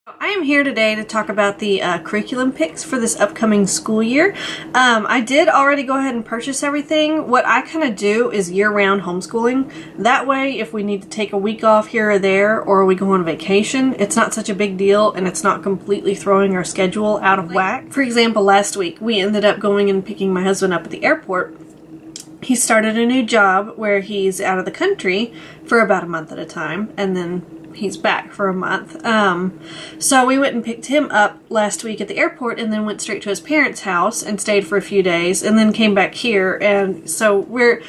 I am here today to talk about the curriculum picks for this upcoming school year. I did already go ahead and purchase everything. What I kind of do is year-round homeschooling. That way, if we need to take a week off here or there, or we go on vacation, it's not such a big deal and it's not completely throwing our schedule out of whack. For example, last week, we ended up going and picking my husband up at the airport. He started a new job where he's out of the country for about a month at a time, and then he's back for a month. So we went and picked him up last week at the airport and then went straight to his parents' house and stayed for a few days and then came back here. And so we're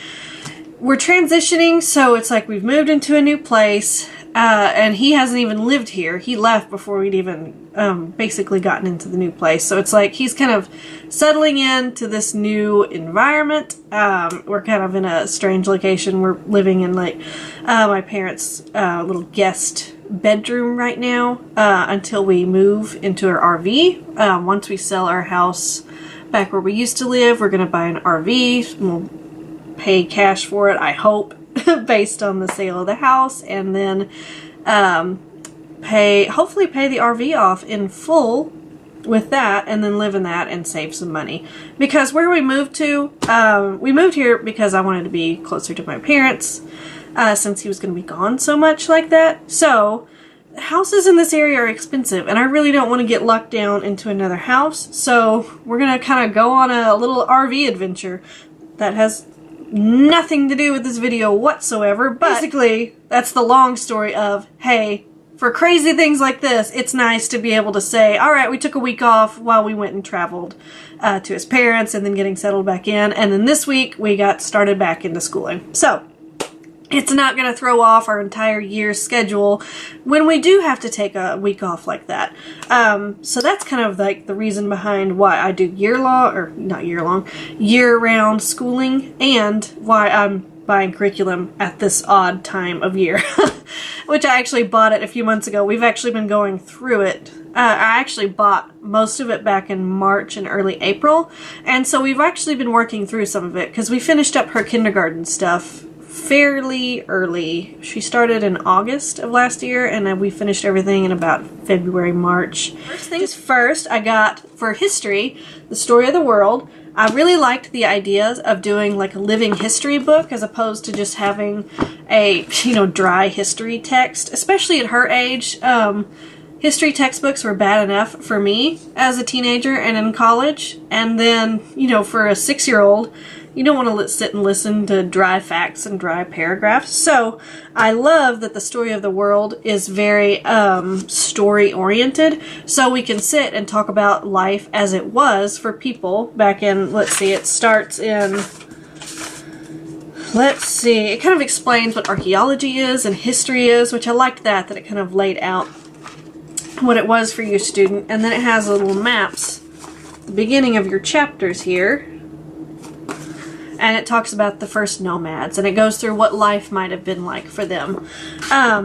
transitioning, so it's like we've moved into a new place, and he hasn't even lived here. He left before we'd even basically gotten into the new place. So it's like he's kind of settling into this new environment. We're kind of in a strange location. We're living in like my parents' little guest bedroom right now until we move into our RV. Once we sell our house back where we used to live, we're going to buy an RV. We'll pay cash for it, I hope, based on the sale of the house, and then hopefully pay the RV off in full with that, and then live in that and save some money. Because where we moved to, we moved here because I wanted to be closer to my parents, since he was going to be gone so much like that. So houses in this area are expensive, and I really don't want to get locked down into another house. So we're going to kind of go on a little RV adventure that has nothing to do with this video whatsoever. But basically, that's the long story of, hey, for crazy things like this, it's nice to be able to say, alright, we took a week off while we went and traveled to his parents and then getting settled back in, and then this week we got started back into schooling. So it's not going to throw off our entire year's schedule when we do have to take a week off like that. So that's kind of like the reason behind why I do year-round schooling, and why I'm buying curriculum at this odd time of year. Which I actually bought it a few months ago. We've actually been going through it. I actually bought most of it back in March and early April. And so we've actually been working through some of it because we finished up her kindergarten stuff fairly early. She started in August of last year, and we finished everything in about February, March. First things first, I got, for history, The Story of the World. I really liked the ideas of doing like a living history book as opposed to just having a, dry history text, especially at her age. History textbooks were bad enough for me as a teenager and in college, and then, for a 6-year-old, you don't want to sit and listen to dry facts and dry paragraphs. So I love that The Story of the World is very story-oriented, so we can sit and talk about life as it was for people back in, let's see, it starts in, it kind of explains what archaeology is and history is, which I liked that it kind of laid out what it was for your student. And then it has little maps, the beginning of your chapters here. And it talks about the first nomads, and it goes through what life might have been like for them.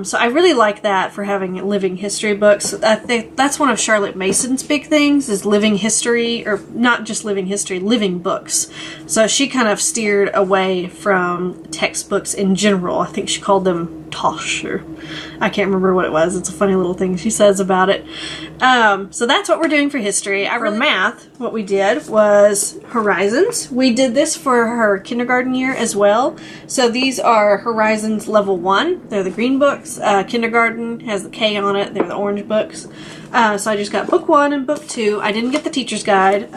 So I really like that for having living history books. I think that's one of Charlotte Mason's big things, is living history, or not just living history, living books. So she kind of steered away from textbooks in general. I think she called them Tosh, or I can't remember what it was. It's a funny little thing she says about it. So that's what we're doing for history. For math, what we did was Horizons. We did this for her kindergarten year as well. So these are Horizons Level 1. They're the green books. Kindergarten has the K on it. They're the orange books. So I just got book 1 and book 2. I didn't get the teacher's guide.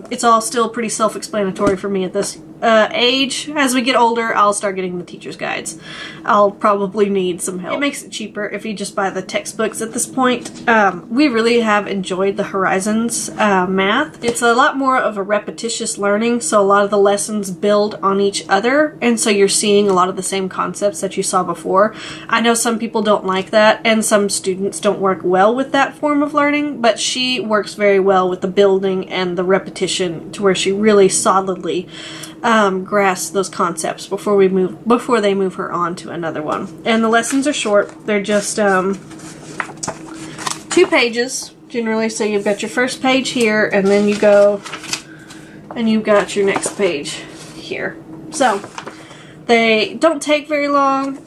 It's all still pretty self-explanatory for me at this age. As we get older, I'll start getting the teacher's guides. I'll probably need some help. It makes it cheaper if you just buy the textbooks at this point. We really have enjoyed the Horizons math. It's a lot more of a repetitious learning, so a lot of the lessons build on each other, and so you're seeing a lot of the same concepts that you saw before. I know some people don't like that, and some students don't work well with that form of learning, but she works very well with the building and the repetition to where she really solidly grasps those concepts before they move her on to another one. And the lessons are short. They're just 2 pages generally. So you've got your first page here, and then you go and you've got your next page here. So they don't take very long,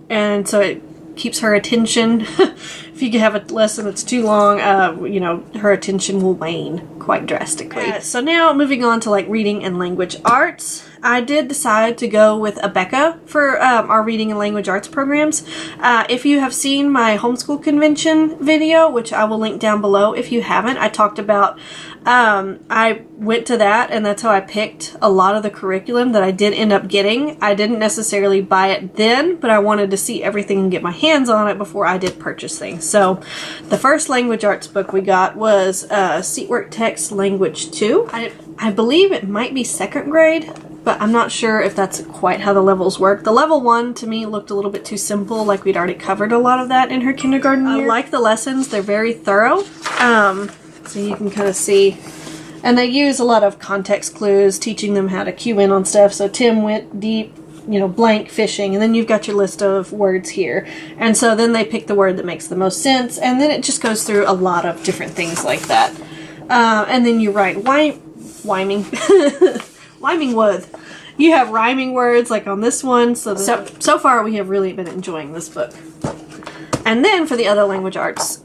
and so it keeps her attention. If you have a lesson that's too long, you know, her attention will wane quite drastically. So now moving on to like reading and language arts. I did decide to go with Abeka for our reading and language arts programs. If you have seen my homeschool convention video, which I will link down below if you haven't, I talked about, I went to that and that's how I picked a lot of the curriculum that I did end up getting. I didn't necessarily buy it then, but I wanted to see everything and get my hands on it before I did purchase things. So the first language arts book we got was Seatwork Text Language 2. I believe it might be 2nd grade, but I'm not sure if that's quite how the levels work. The level 1 to me looked a little bit too simple, like we'd already covered a lot of that in her kindergarten year. I like the lessons, they're very thorough, so you can kind of see. And they use a lot of context clues, teaching them how to cue in on stuff. So Tim went deep, you know, blank fishing, and then you've got your list of words here. And so then they pick the word that makes the most sense, and then it just goes through a lot of different things like that. And then you write rhyming words. You have rhyming words like on this one. So far we have really been enjoying this book. And then for the other language arts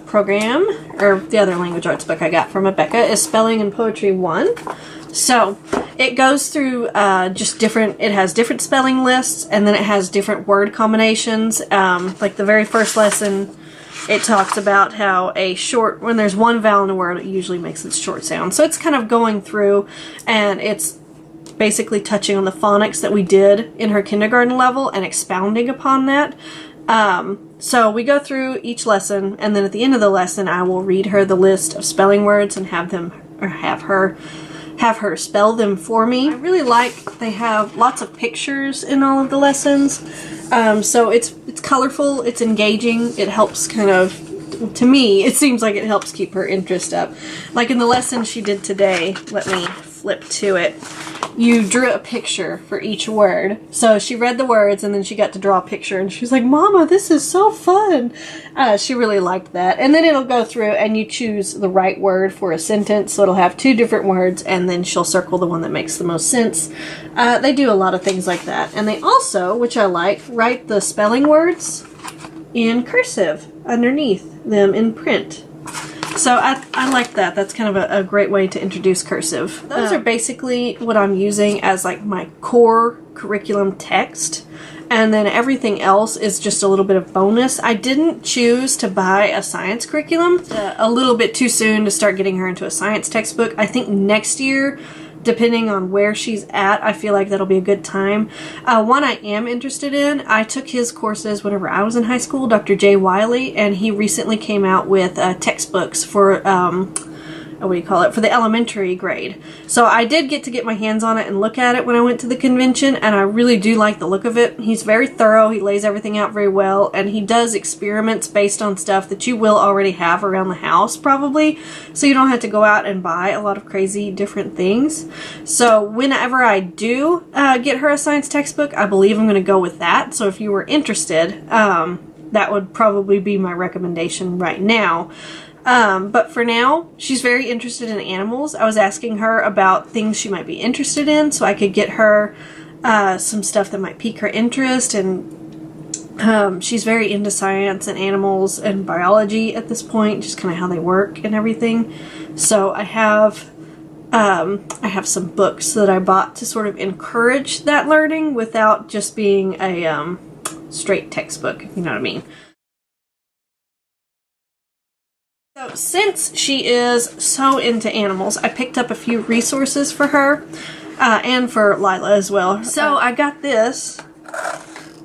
program, or the other language arts book I got from Abeka is Spelling and Poetry 1. So it goes through just different, it has different spelling lists, and then it has different word combinations. Like the very first lesson, it talks about how when there's one vowel in a word, it usually makes its short sound. So it's kind of going through, and it's basically touching on the phonics that we did in her kindergarten level and expounding upon that. So we go through each lesson, and then at the end of the lesson, I will read her the list of spelling words and have her spell them for me. I really like, they have lots of pictures in all of the lessons. So it's colorful, it's engaging, it helps kind of, to me, it seems like it helps keep her interest up. Like in the lesson she did today, let me flip to it. You drew a picture for each word. So she read the words and then she got to draw a picture and she was like, Mama, this is so fun. She really liked that. And then it'll go through and you choose the right word for a sentence. So it'll have 2 different words and then she'll circle the one that makes the most sense. They do a lot of things like that. And they also, which I like, write the spelling words in cursive underneath them in print. So I like that. That's kind of a great way to introduce cursive. Those are basically what I'm using as like my core curriculum text. And then everything else is just a little bit of bonus. I didn't choose to buy a science curriculum. A little bit too soon to start getting her into a science textbook. I think next year, depending on where she's at, I feel like that'll be a good time. One I am interested in, I took his courses whenever I was in high school, Dr. J. Wiley, and he recently came out with textbooks for, what do you call it, for the elementary grade. So I did get to get my hands on it and look at it when I went to the convention, and I really do like the look of it. He's very thorough, he lays everything out very well, and he does experiments based on stuff that you will already have around the house probably, so you don't have to go out and buy a lot of crazy different things. So whenever I do get her a science textbook, I believe I'm going to go with that. So if you were interested, that would probably be my recommendation right now. But for now, she's very interested in animals. I was asking her about things she might be interested in so I could get her some stuff that might pique her interest. And she's very into science and animals and biology at this point, just kind of how they work and everything. So I have some books that I bought to sort of encourage that learning without just being a straight textbook, if you know what I mean. So since she is so into animals, I picked up a few resources for her and for Lila as well. So I got this,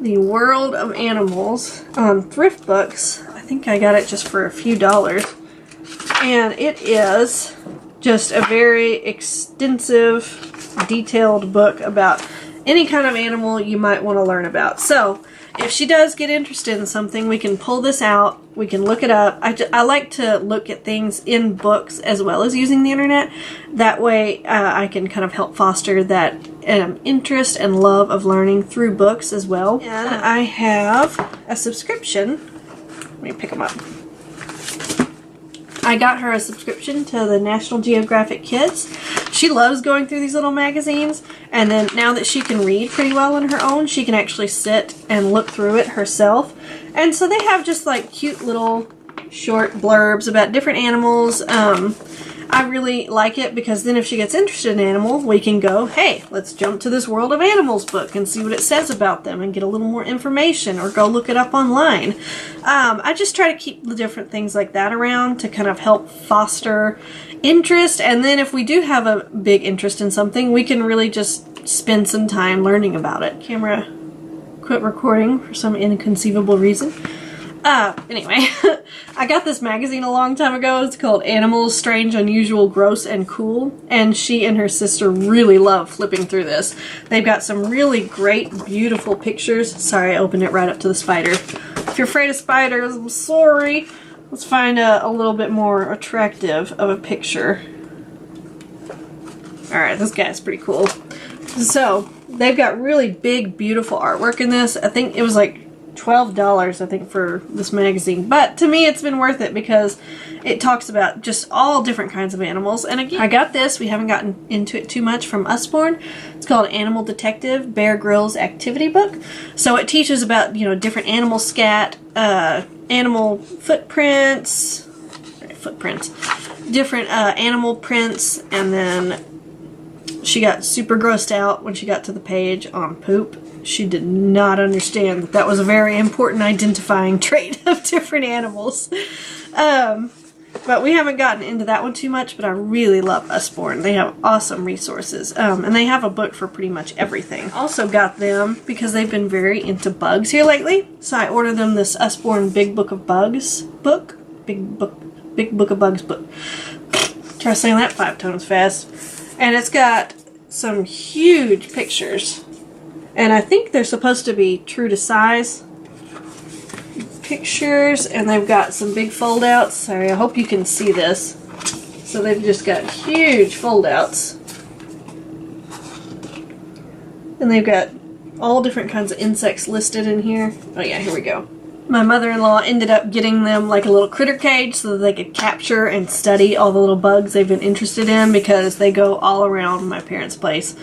The World of Animals, on Thrift Books. I think I got it just for a few dollars. And it is just a very extensive, detailed book about any kind of animal you might want to learn about. So if she does get interested in something, we can pull this out, we can look it up. I like to look at things in books as well as using the internet. That way I can kind of help foster that interest and love of learning through books as well. And I have a subscription. Let me pick them up. I got her a subscription to the National Geographic Kids. She loves going through these little magazines, and then now that she can read pretty well on her own, she can actually sit and look through it herself. And so they have just like cute little short blurbs about different animals. I really like it because then if she gets interested in an animal, we can go, hey, let's jump to this World of Animals book and see what it says about them and get a little more information, or go look it up online. I just try to keep the different things like that around to kind of help foster interest, and then if we do have a big interest in something, we can really just spend some time learning about it. Camera quit recording for some inconceivable reason. Anyway, I got this magazine a long time ago. It's called Animals, Strange, Unusual, Gross, and Cool. And she and her sister really love flipping through this. They've got some really great, beautiful pictures. Sorry, I opened it right up to the spider. If you're afraid of spiders, I'm sorry. Let's find a little bit more attractive of a picture. Alright, this guy's pretty cool. So, they've got really big, beautiful artwork in this. I think it was like $12, I think, for this magazine. But to me, it's been worth it because it talks about just all different kinds of animals. And again, I got this. We haven't gotten into it too much, from Usborne. It's called Animal Detective, Bear Grylls Activity Book. So it teaches about, you know, different animal scat, animal footprints, different animal prints, and then she got super grossed out when she got to the page on poop. She did not understand that that was a very important identifying trait of different animals. But we haven't gotten into that one too much, but I really love Usborne. They have awesome resources. And they have a book for pretty much everything. Also got them because they've been very into bugs here lately. So I ordered them this Usborne Big Book of Bugs book. Big Book of Bugs book. Try saying that 5 times fast. And it's got some huge pictures. And I think they're supposed to be true to size pictures, and they've got some big fold-outs. Sorry, I hope you can see this. So they've just got huge fold-outs. And they've got all different kinds of insects listed in here. Oh yeah, here we go. My mother-in-law ended up getting them like a little critter cage so that they could capture and study all the little bugs they've been interested in, because they go all around my parents' place,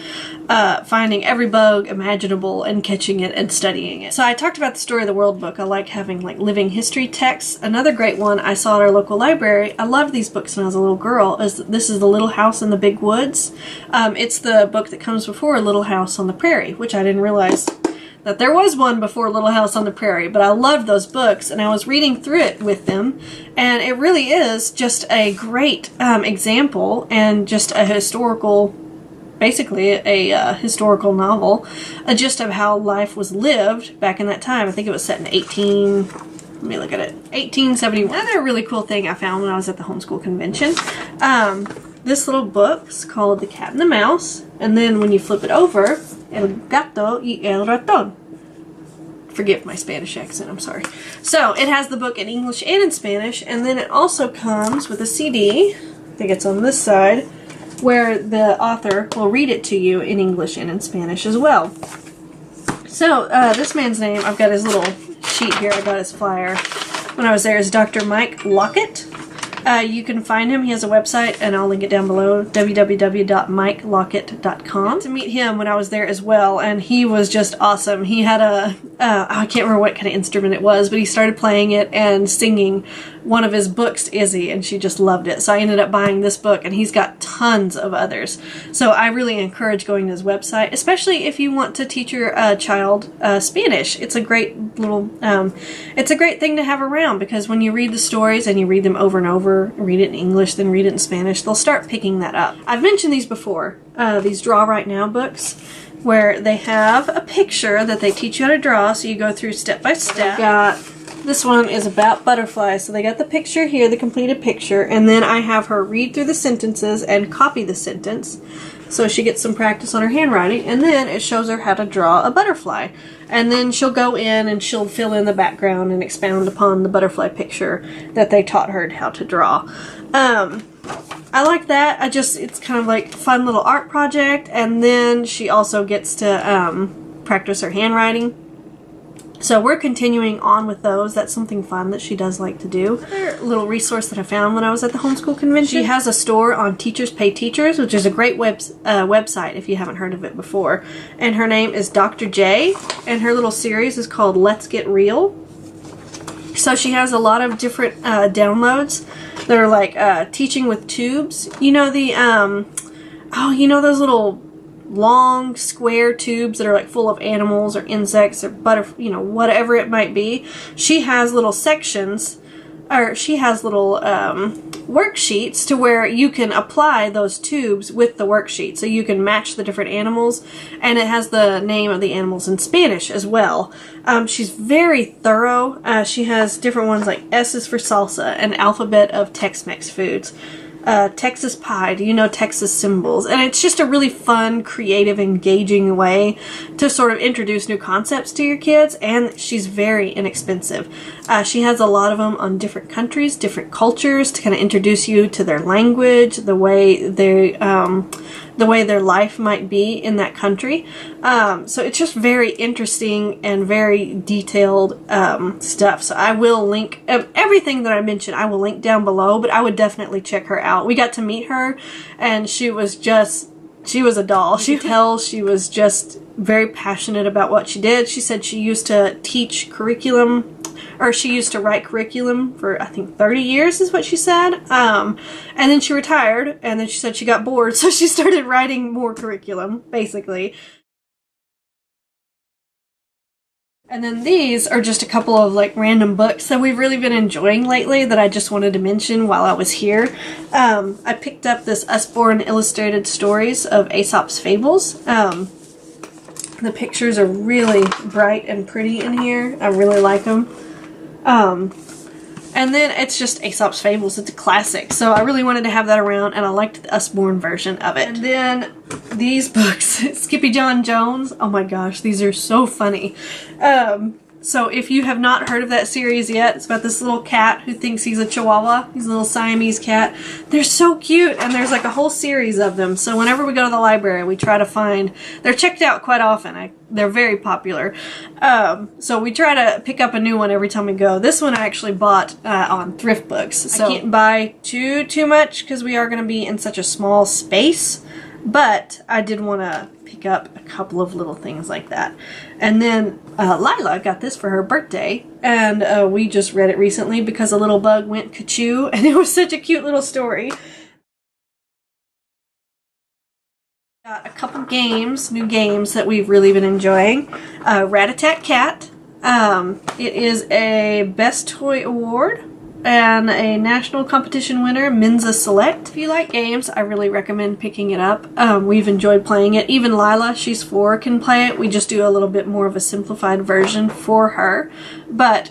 finding every bug imaginable and catching it and studying it. So I talked about the Story of the World book. I like having like living history texts. Another great one I saw at our local library, I loved these books when I was a little girl, this is The Little House in the Big Woods. It's the book that comes before Little House on the Prairie, which I didn't realize that there was one before Little House on the Prairie, but I loved those books, and I was reading through it with them, and it really is just a great example, and just a historical, basically a historical novel, just of how life was lived back in that time. I think it was set in 1871. Another really cool thing I found when I was at the homeschool convention, this little book's called The Cat and the Mouse, and then when you flip it over, El Gato y el Ratón. Forgive my Spanish accent, I'm sorry. So, it has the book in English and in Spanish, and then it also comes with a CD, I think it's on this side, where the author will read it to you in English and in Spanish as well. So, this man's name, I've got his little sheet here, I got his flyer when I was there, is Dr. Mike Lockett. You can find him. He has a website, and I'll link it down below, www.mikelockett.com. To meet him when I was there as well, and he was just awesome. He had I can't remember what kind of instrument it was, but he started playing it and singing one of his books to Izzy, and she just loved it. So I ended up buying this book, and he's got tons of others. So I really encourage going to his website, especially if you want to teach your child Spanish. It's a great little, it's a great thing to have around, because when you read the stories and you read them over and over, read it in English, then read it in Spanish, they'll start picking that up. I've mentioned these before, these Draw Right Now books, where they have a picture that they teach you how to draw, so you go through step by step. This one is about butterflies, so they got the picture here, the completed picture, and then I have her read through the sentences and copy the sentence, so she gets some practice on her handwriting, and then it shows her how to draw a butterfly. And then she'll go in and she'll fill in the background and expound upon the butterfly picture that they taught her how to draw. I like that. It's kind of like a fun little art project, and then she also gets to practice her handwriting. So we're continuing on with those. That's something fun that she does like to do. Another little resource that I found when I was at the homeschool convention. She has a store on Teachers Pay Teachers, which is a great website if you haven't heard of it before. And her name is Dr. J, and her little series is called Let's Get Real. So she has a lot of different downloads that are like teaching with tubes. You know the, oh, you know those little long square tubes that are like full of animals or insects or you know, whatever it might be. She has little sections, or she has little worksheets to where you can apply those tubes with the worksheet. So you can match the different animals, and it has the name of the animals in Spanish as well. She's very thorough. She has different ones like S is for salsa, an alphabet of Tex-Mex foods. Texas pie, do you know Texas symbols? And it's just a really fun, creative, engaging way to sort of introduce new concepts to your kids, and she's very inexpensive. She has a lot of them on different countries, different cultures, to kind of introduce you to their language, the way their life might be in that country. So it's just very interesting and very detailed stuff. So I will link everything that I mentioned. I will link down below, but I would definitely check her out. We got to meet her, and she was a doll. She could tell she was just very passionate about what she did. She said she used to teach curriculum, or she used to write curriculum for, I think, 30 years is what she said. And then she retired, and then she said she got bored, so she started writing more curriculum, basically. And then these are just a couple of like random books that we've really been enjoying lately that I just wanted to mention while I was here. I picked up this Usborne illustrated stories of Aesop's Fables. The pictures are really bright and pretty in here. I really like them. And then it's just Aesop's Fables. It's a classic. So I really wanted to have that around, and I liked the Usborne version of it. And then these books, SkippyJon Jones. Oh my gosh, these are so funny. So if you have not heard of that series yet, it's about this little cat who thinks he's a chihuahua. He's a little Siamese cat. They're so cute, and there's like a whole series of them. So whenever we go to the library, we try to find... They're checked out quite often. They're very popular. So we try to pick up a new one every time we go. This one I actually bought on Thrift Books. So I can't buy too much because we are going to be in such a small space. But I did want to pick up a couple of little things like that. And then Lila got this for her birthday, and we just read it recently because a little bug went Ka-CHOO, and it was such a cute little story. Got a couple games, new games that we've really been enjoying. A Tat Cat. It is a Best Toy Award and a national competition winner, Menza Select. If you like games, I really recommend picking it up. We've enjoyed playing it. Even Lila, she's 4, can play it. We just do a little bit more of a simplified version for her. But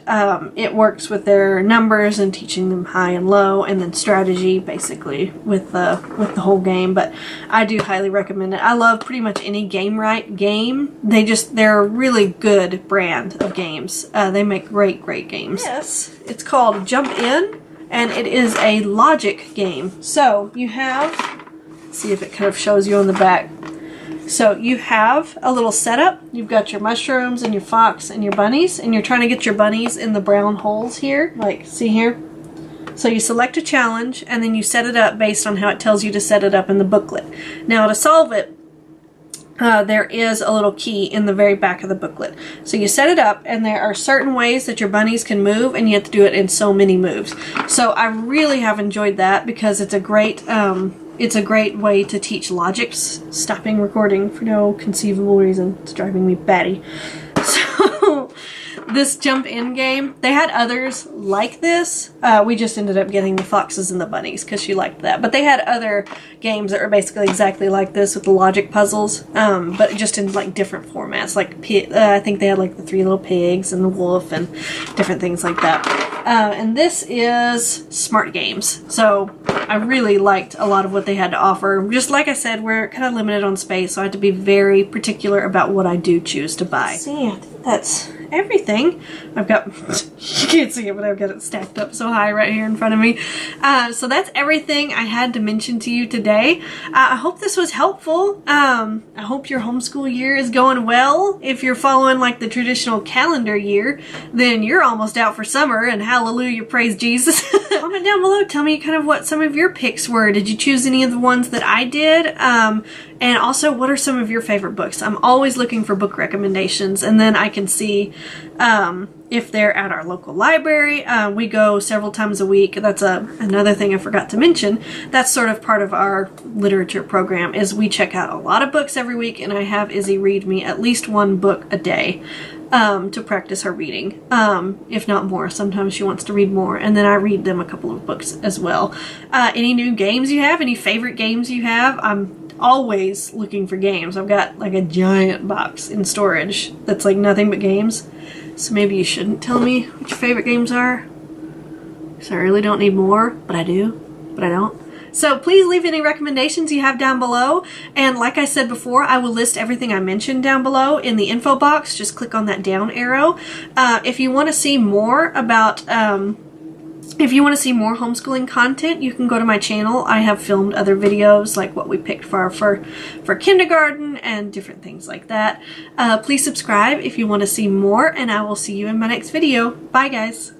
it works with their numbers and teaching them high and low, and then strategy, basically, with the whole game. But I do highly recommend it. I love pretty much any Game-Right game. They're a really good brand of games. They make great games. Yes, it's called Jump In, and it is a logic game. So you have, let's see if it kind of shows you on the back. So you have a little setup. You've got your mushrooms and your fox and your bunnies, and you're trying to get your bunnies in the brown holes here, like, see here? So you select a challenge, and then you set it up based on how it tells you to set it up in the booklet. Now to solve it, there is a little key in the very back of the booklet. So you set it up, and there are certain ways that your bunnies can move, and you have to do it in so many moves. So I really have enjoyed that because it's a great way to teach logic. Stopping recording for no conceivable reason. It's driving me batty. So this Jump In game, they had others like this. We just ended up getting the foxes and the bunnies because she liked that. But they had other games that were basically exactly like this with the logic puzzles, but just in like different formats. Like I think they had like the 3 little pigs and the wolf and different things like that. And this is Smart Games. So I really liked a lot of what they had to offer. Just like I said, we're kind of limited on space, so I have to be very particular about what I do choose to buy. See, I think that's everything. I've got, you can't see it, but I've got it stacked up so high right here in front of me. So that's everything I had to mention to you today. I hope this was helpful. I hope your homeschool year is going well. If you're following like the traditional calendar year, then you're almost out for summer, and hallelujah, praise Jesus. Comment down below, tell me kind of what some of your picks were. Did you choose any of the ones that I did? And also, what are some of your favorite books? I'm always looking for book recommendations, and then I can see if they're at our local library. We go several times a week. That's another thing I forgot to mention. That's sort of part of our literature program, is we check out a lot of books every week, and I have Izzy read me at least one book a day to practice her reading, if not more. Sometimes she wants to read more, and then I read them a couple of books as well. Any new games you have? Any favorite games you have? I'm always looking for games. I've got like a giant box in storage that's like nothing but games. So maybe you shouldn't tell me what your favorite games are, because I really don't need more, but I do, but I don't. So please leave any recommendations you have down below. And like I said before, I will list everything I mentioned down below in the info box. Just click on that down arrow. If you want to see more about, if you want to see more homeschooling content, you can go to my channel. I have filmed other videos, like what we picked for kindergarten and different things like that. Please subscribe if you want to see more, and I will see you in my next video. Bye, guys.